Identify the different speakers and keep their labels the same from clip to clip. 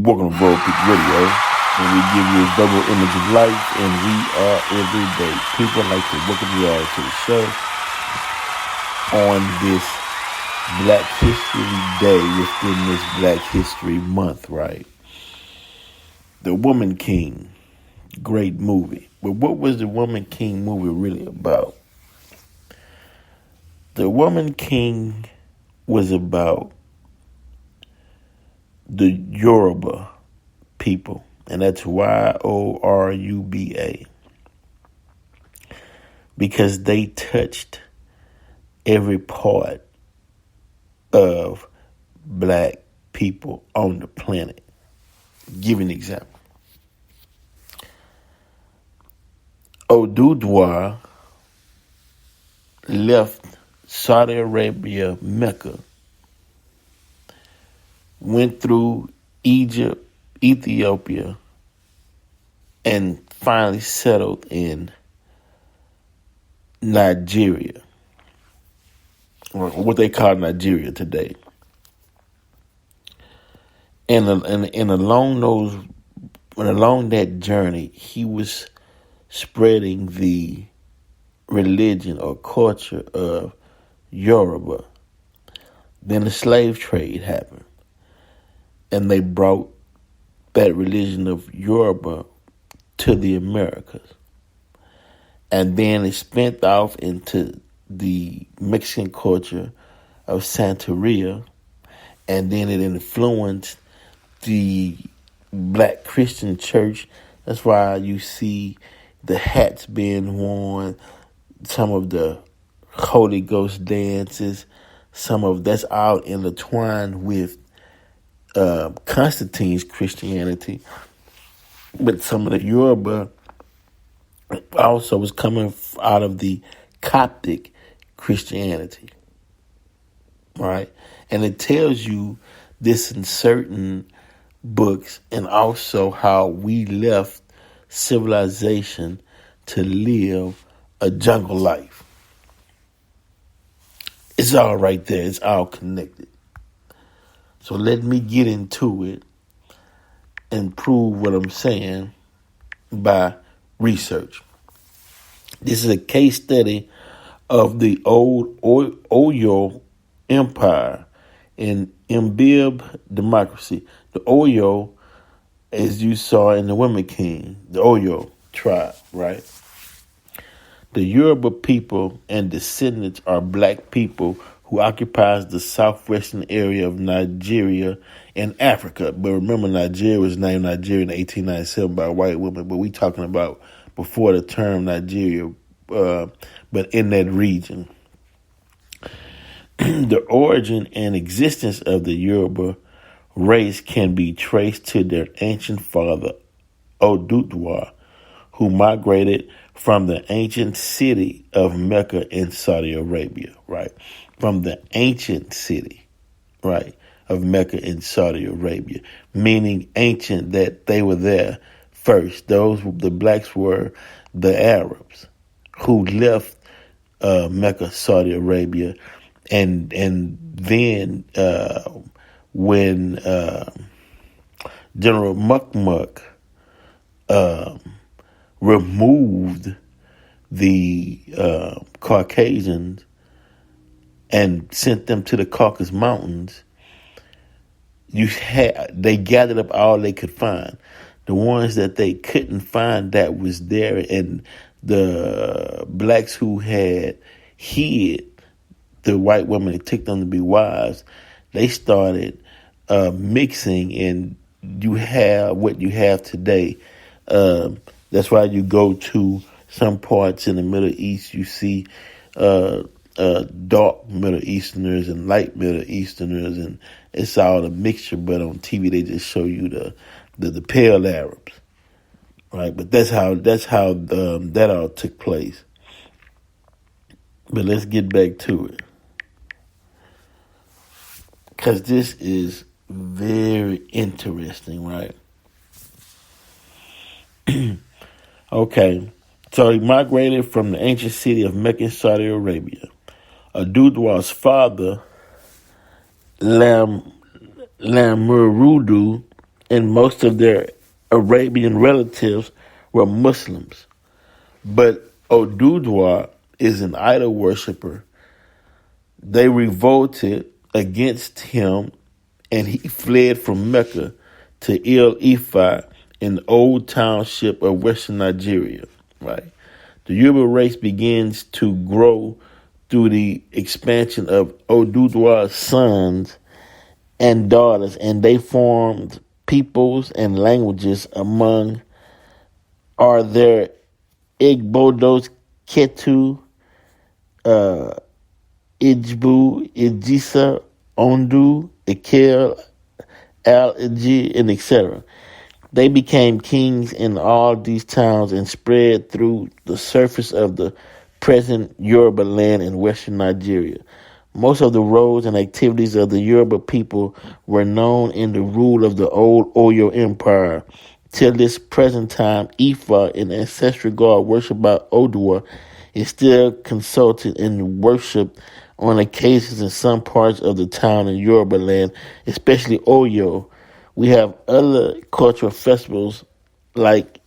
Speaker 1: Welcome to World Peak Radio, and we give you a double image of life, and we are everyday people. I'd like to welcome you all to the show on this Black History Day within this Black History Month, right? The Woman King, great movie. But what was the Woman King movie really about? The Woman King was about the Yoruba people, and that's Yoruba, because they touched every part of black people on the planet. Give you an example. Oduduwa left Saudi Arabia, Mecca, went through Egypt, Ethiopia, and finally settled in Nigeria, or what they call Nigeria today. And along that journey, he was spreading the religion or culture of Yoruba. Then the slave trade happened, and they brought that religion of Yoruba to the Americas. And then it spent off into the Mexican culture of Santeria, and then it influenced the black Christian church. That's why you see the hats being worn, some of the Holy Ghost dances, that's all intertwined with Constantine's Christianity, but some of the Yoruba also was coming out of the Coptic Christianity, right? And it tells you this in certain books, and also how we left civilization to live a jungle life. It's all right there. It's all connected. So let me get into it and prove what I'm saying by research. This is a case study of the old Oyo Empire in Mbib democracy. The Oyo, as you saw in the Woman King, the Oyo tribe, right? The Yoruba people and descendants are black people who occupies the southwestern area of Nigeria and Africa. But remember, Nigeria was named Nigeria in 1897 by a white woman, but we talking about before the term Nigeria, but in that region. The origin and existence of the Yoruba race can be traced to their ancient father, Oduduwa, who migrated from the ancient city of Mecca in Saudi Arabia, right? From the ancient city, right, of Mecca in Saudi Arabia, meaning ancient, that they were there first. The blacks were the Arabs who left Mecca, Saudi Arabia, and then when General Mukmuk removed the Caucasians and sent them to the Caucasus Mountains, they gathered up all they could find. The ones that they couldn't find that was there, and the blacks who had hid the white women that took them to be wives, they started mixing, and you have what you have today. That's why you go to some parts in the Middle East, you see dark Middle Easterners and light Middle Easterners, and it's all a mixture. But on TV, they just show you the pale Arabs, right? But that's how that all took place. But let's get back to it, because this is very interesting, right? Okay, so he migrated from the ancient city of Mecca in Saudi Arabia. Oduduwa's father, Lamurudu, and most of their Arabian relatives were Muslims. But Oduduwa is an idol worshiper. They revolted against him, and he fled from Mecca to El Ifa, an old township of western Nigeria. Right, the Yoruba race begins to grow through the expansion of Oduduwa's sons and daughters, and they formed peoples and languages. Among are their Igbodos, Ketu, uh, Ijbu, Ijisa, Ondu, Ikel, Al-Iji, and etc. They became kings in all these towns and spread through the surface of the present Yoruba land in western Nigeria. Most of the roads and activities of the Yoruba people were known in the rule of the old Oyo Empire. Till this present time, Ifa, an ancestral god worshipped by Oduwa, is still consulted and worshipped on occasions in some parts of the town in Yoruba land, especially Oyo. We have other cultural festivals like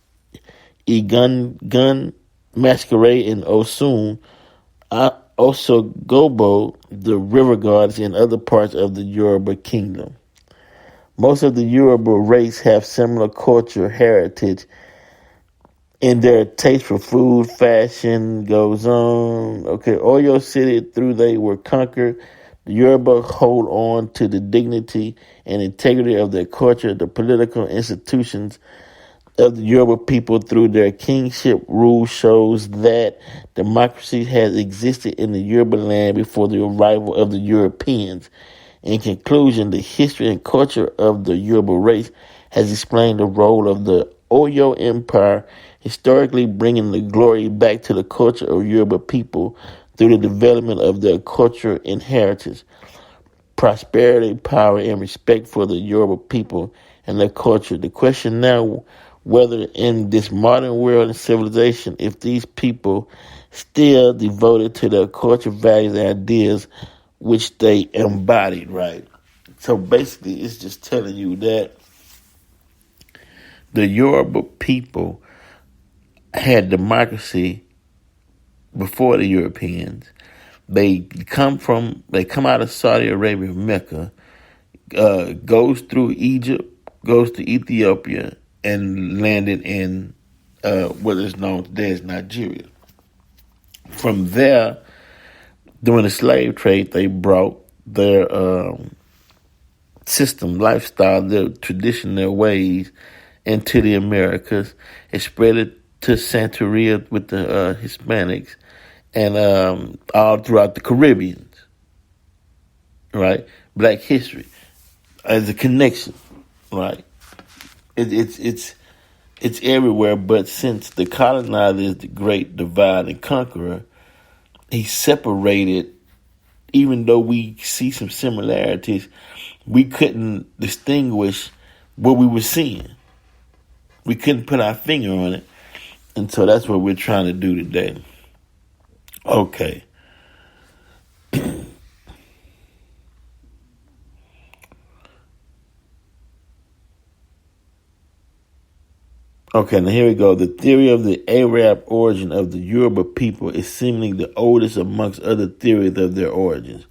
Speaker 1: Igun Masquerade in Osun, also Gobo, the river gods in other parts of the Yoruba kingdom. Most of the Yoruba race have similar cultural heritage in their taste for food, fashion goes on. Okay, Oyo City, through they were conquered. The Yoruba hold on to the dignity and integrity of their culture, the political institutions of the Yoruba people through their kingship rule shows that democracy has existed in the Yoruba land before the arrival of the Europeans. In conclusion, the history and culture of the Yoruba race has explained the role of the Oyo Empire, historically bringing the glory back to the culture of Yoruba people through the development of their culture and heritage, prosperity, power, and respect for the Yoruba people and their culture. The question now, whether in this modern world and civilization, if these people still devoted to their culture, values, and ideas which they embodied, right? So basically, it's just telling you that the Yoruba people had democracy before the Europeans. They come out of Saudi Arabia, Mecca, goes through Egypt, goes to Ethiopia, and landed in what is known today as Nigeria. From there, during the slave trade, they brought their system, lifestyle, their tradition, their ways into the Americas. It spread it to Santeria with the Hispanics and all throughout the Caribbean, right? Black history as a connection, right? It's everywhere, but since the colonizer is the great divide and conqueror, he separated. Even though we see some similarities, we couldn't distinguish what we were seeing. We couldn't put our finger on it. And so that's what we're trying to do today. Okay. Okay, now here we go. The theory of the Arab origin of the Yoruba people is seemingly the oldest amongst other theories of their origins.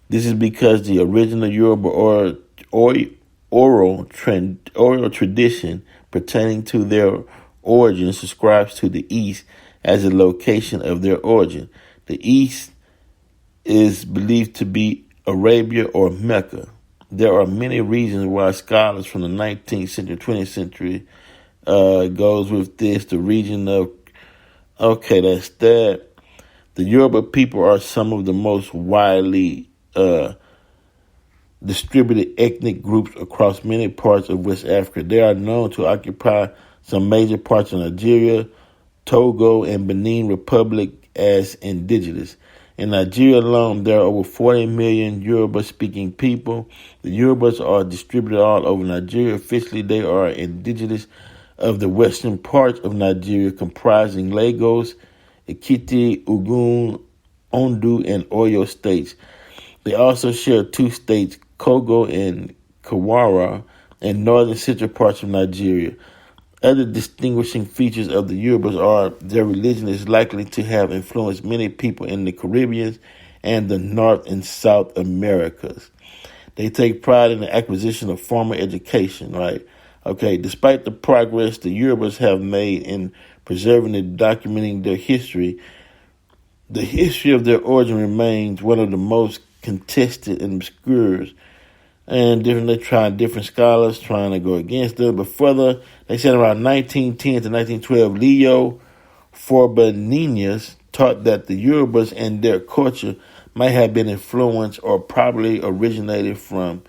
Speaker 1: This is because the original Yoruba oral tradition pertaining to their origin subscribes to the East as a location of their origin. The East is believed to be Arabia or Mecca. There are many reasons why scholars from the 19th century, 20th century goes with this. The region of, okay, that's that. The Yoruba people are some of the most widely distributed ethnic groups across many parts of West Africa. They are known to occupy some major parts of Nigeria, Togo, and Benin Republic as indigenous. In Nigeria alone, there are over 40 million Yoruba-speaking people. The Yorubas are distributed all over Nigeria. Officially, they are indigenous of the western part of Nigeria, comprising Lagos, Ekiti, Ogun, Ondo, and Oyo states. They also share two states, Kogo and Kawara. and northern central parts of Nigeria. Other distinguishing features of the Yorubas are their religion is likely to have influenced many people in the Caribbean and the North and South Americas. They take pride in the acquisition of formal education, right? Okay, despite the progress the Yorubas have made in preserving and documenting their history, the history of their origin remains one of the most contested and obscure. And they tried different scholars trying to go against them. But further, they said around 1910 to 1912, Leo Forbaninas taught that the Yorubas and their culture might have been influenced or probably originated from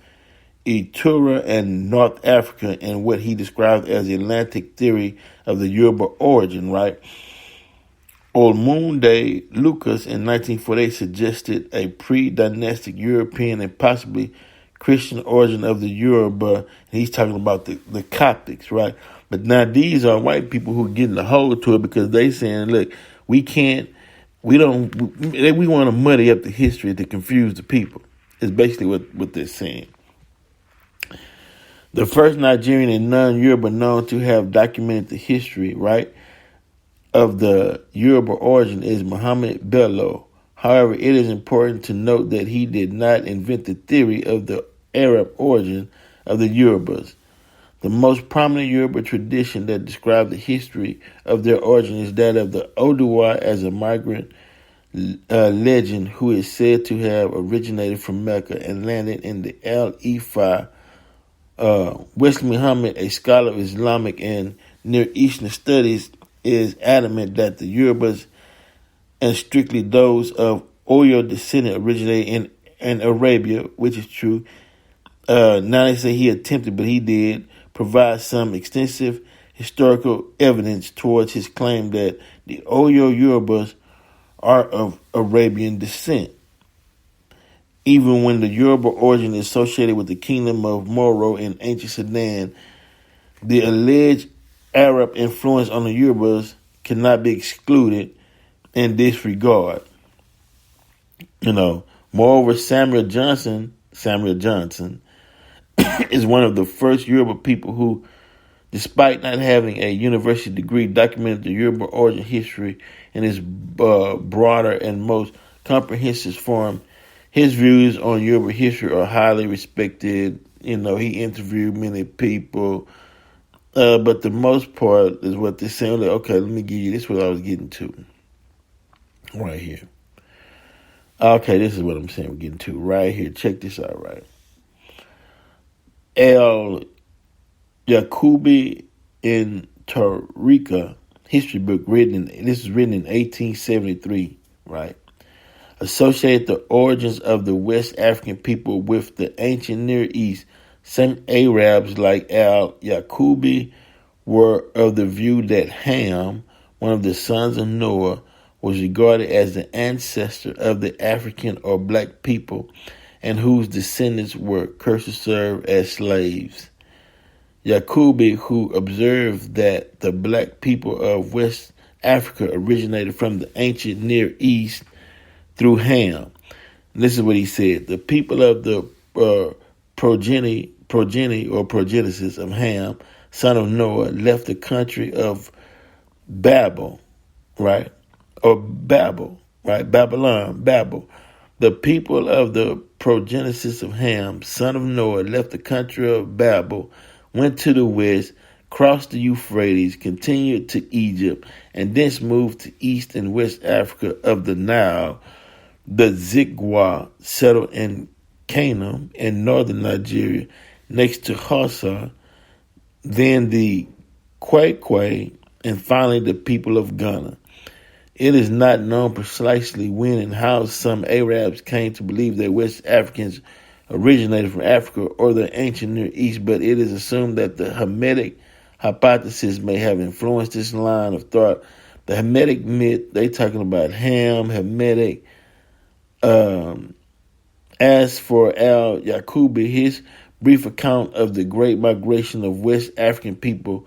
Speaker 1: Etura and North Africa in what he described as the Atlantic theory of the Yoruba origin, right? Olmunde Lucas in 1948 suggested a pre-dynastic European and possibly Christian origin of the Yoruba, and he's talking about the Coptics, right? But now these are white people who are getting a hold to it because they saying, look, we want to muddy up the history to confuse the people. Is basically what they're saying. The first Nigerian and non-Yoruba known to have documented the history, right, of the Yoruba origin is Muhammad Bello. However, it is important to note that he did not invent the theory of the Arab origin of the Yorubas. The most prominent Yoruba tradition that describes the history of their origin is that of the Oduduwa as a migrant legend who is said to have originated from Mecca and landed in the Al-Ifa. Wesley Muhammad, a scholar of Islamic and Near Eastern studies, is adamant that the Yorubas and strictly those of Oyo descendant originated in Arabia, which is true. Now they say he attempted, but he did provide some extensive historical evidence towards his claim that the Oyo Yorubas are of Arabian descent. Even when the Yoruba origin is associated with the kingdom of Moro in ancient Sudan, the alleged Arab influence on the Yorubas cannot be excluded in this regard. Moreover, Samuel Johnson is one of the first Yoruba people who, despite not having a university degree, documented the Yoruba origin history in its broader and most comprehensive form. His views on Yoruba history are highly respected. He interviewed many people. But the most part is what they're saying. Okay, let me give you this. Is what I was getting to right here. Okay, this is what I'm saying. We're getting to right here. Check this out. Right, El Yakubi in Tarika history book written in 1873. Right, associated the origins of the West African people with the ancient Near East. Some Arabs like al-Yaqubi were of the view that Ham, one of the sons of Noah, was regarded as the ancestor of the African or black people and whose descendants were cursed to serve as slaves. Yaqubi, who observed that the black people of West Africa originated from the ancient Near East through Ham. This is what he said. The people of the progeny or progenesis of Ham, son of Noah, left the country of Babel, right? Or Babel, right? Babylon, Babel. The people of the progenesis of Ham, son of Noah, left the country of Babel, went to the west, crossed the Euphrates, continued to Egypt, and thence moved to East and West Africa of the Nile. The Zigwa settled in Canaan in northern Nigeria, next to Hausa, then the Kwai, and finally the people of Ghana. It is not known precisely when and how some Arabs came to believe that West Africans originated from Africa or the ancient Near East, but it is assumed that the Hamitic hypothesis may have influenced this line of thought. The Hamitic myth, they talking about Ham, Hamitic. As for al-Yaqubi, his brief account of the great migration of West African people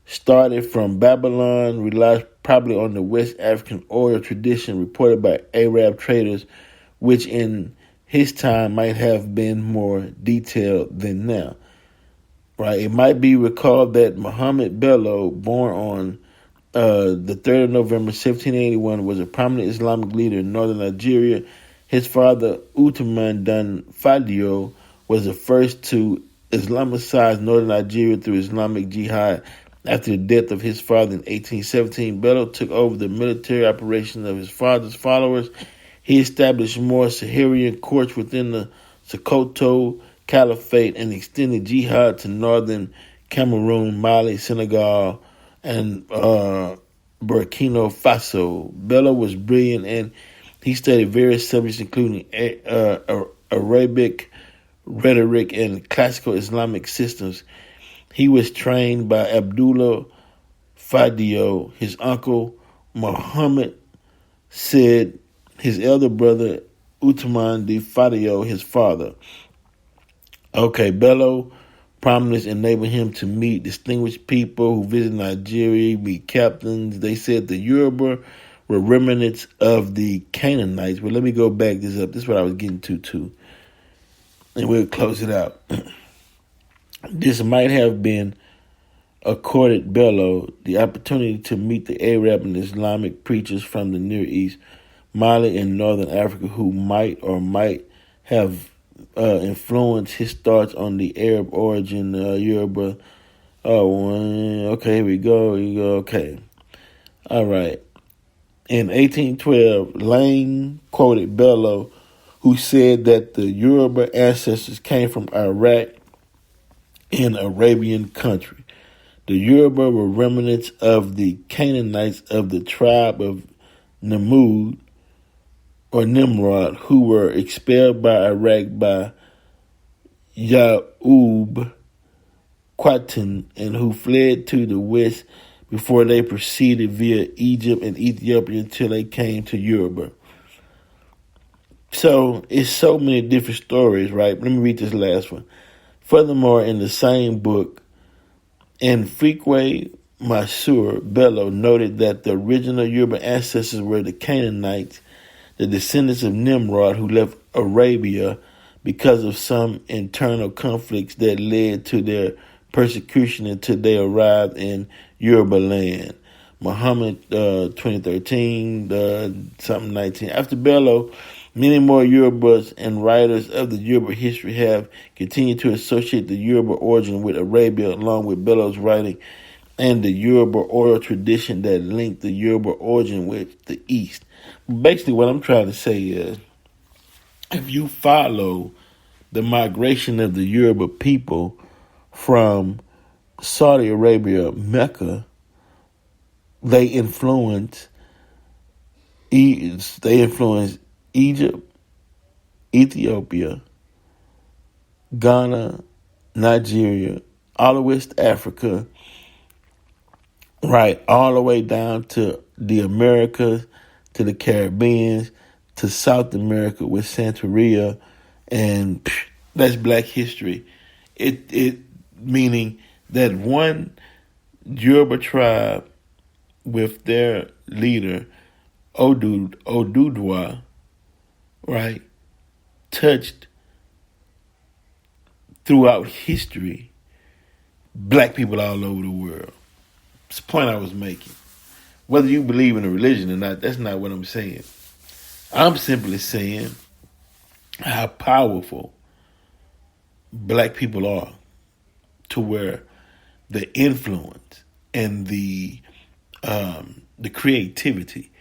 Speaker 1: started from Babylon, relies probably on the West African oral tradition reported by Arab traders, which in his time might have been more detailed than now. Right? It might be recalled that Muhammad Bello, born on the 3rd of November 1781, was a prominent Islamic leader in northern Nigeria. His father, Uthman Dan Fodio, was the first to Islamicize northern Nigeria through Islamic Jihad. After the death of his father in 1817, Bello took over the military operations of his father's followers. He established more Saharian courts within the Sokoto Caliphate and extended jihad to northern Cameroon, Mali, Senegal, and Burkina Faso. Bello was brilliant, and he studied various subjects including Arabic, rhetoric, and classical Islamic systems. He was trained by Abdullah Fadio, his uncle Muhammad said, his elder brother Uthman de Fadio, his father. Okay, Bello prominence enabled him to meet distinguished people who visited Nigeria, meet captains. They said the Yoruba were remnants of the Canaanites. But let me go back this up. This is what I was getting to, too. And we'll close it out. This might have been accorded Bello the opportunity to meet the Arab and Islamic preachers from the Near East, Mali, and Northern Africa who might have influenced his thoughts on the Arab origin Yoruba. Okay, here we go. Okay. All right. In 1812, Lang quoted Bello, who said that the Yoruba ancestors came from Iraq in Arabian country. The Yoruba were remnants of the Canaanites of the tribe of Nimrod, who were expelled by Iraq by Ya'ub Qatin and who fled to the west before they proceeded via Egypt and Ethiopia until they came to Yoruba. So it's so many different stories, right? Let me read this last one. Furthermore, in the same book, Enrique Masur Bello noted that the original Yoruba ancestors were the Canaanites, the descendants of Nimrod who left Arabia because of some internal conflicts that led to their persecution until they arrived in Yoruba land. Muhammad 2013, something 19. After Bello, many more Yorubas and writers of the Yoruba history have continued to associate the Yoruba origin with Arabia, along with Bello's writing and the Yoruba oral tradition that linked the Yoruba origin with the East. Basically, what I'm trying to say is, if you follow the migration of the Yoruba people from Saudi Arabia, Mecca, they influence Egypt, Ethiopia, Ghana, Nigeria, all of West Africa, right, all the way down to the Americas, to the Caribbean, to South America with Santeria, and that's Black history. It meaning that one Yoruba tribe with their leader Oduduwa, right, touched throughout history Black people all over the world. It's the point I was making. Whether you believe in a religion or not, that's not what I'm saying. I'm simply saying how powerful Black people are, to where the influence and the creativity,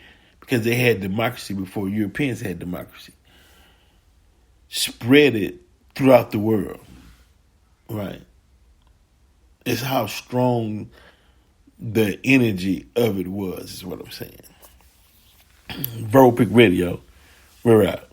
Speaker 1: because they had democracy before Europeans had democracy, spread it throughout the world, right? It's how strong the energy of it was, is what I'm saying. Verbal Pick Radio, we're out.